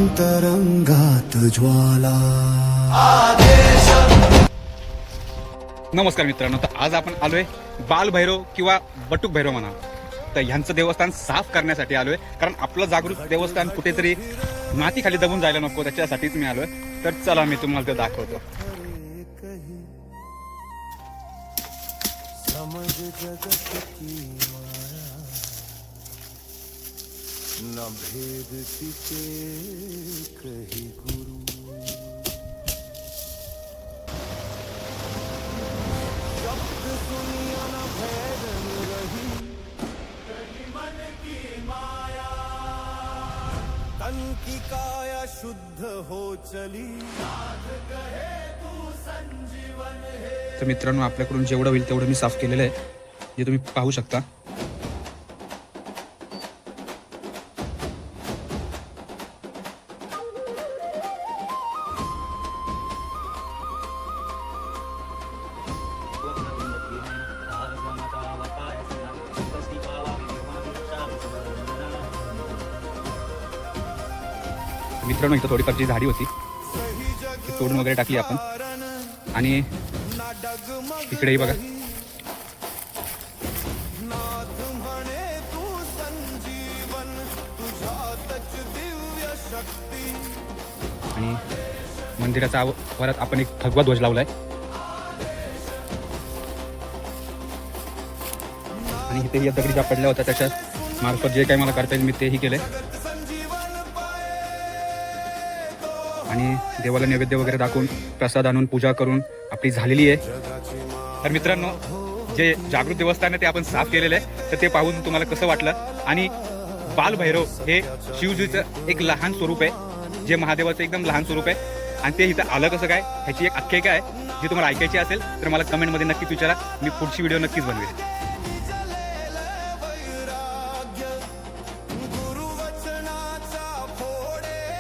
अंतरंगात ज्वाला। नमस्कार मित्रांनो, तर आज आपण आलोय बालभैरव किंवा बटुक भैरव म्हणा, तर ह्यांचं देवस्थान साफ करण्यासाठी आलोय। कारण आपलं जागृत देवस्थान कुठेतरी मातीखाली दबून जायला नको, त्याच्यासाठीच मी आलोय। तर चला मी तुम्हाला ते दाखवतो। समझ जगत की माया, न भेद तिचे कही गुरु। शब्द सुनिया न भेदन रही, कही मन की माया। तन की काया शुद्ध हो चली, साध कहे तू संजीवन है। तर मित्रांनो, आपल्याकडून जेवढं होईल तेवढं मी साफ केलेलं आहे, जे तुम्ही पाहू शकता। मित्रांनो, इथं थोडीफार जी झाडी होती ती तोडून वगैरे टाकली आपण, आणि इकडेही बघा। आणि मंदिराच्या आवारात आपण एक भगवा ध्वज लावलाय, आणि इथे या दगडी ज्या पडल्या होत्या त्याच्या मार्फत जे काही मला करता येईल मी तेही केलंय। आणि देवाला नैवेद्य वगैरे दाखवून प्रसाद आणून पूजा करून आपली झालेली आहे। तर मित्रांनो, जे जागृत देवस्थान आहे ते आपण साफ केलेलं आहे, तर ते पाहून तुम्हाला कसं वाटलं? आणि बालभैरव हे शिवजीचं एक लहान स्वरूप आहे, जे महादेवाचं एकदम लहान स्वरूप आहे, आणि ते इथं आलं कसं काय ह्याची एक आख्यायिका आहे, जी तुम्हाला ऐकायची असेल तर मला कमेंटमध्ये नक्कीच विचारा, मी पुढची व्हिडिओ नक्कीच बनवेल।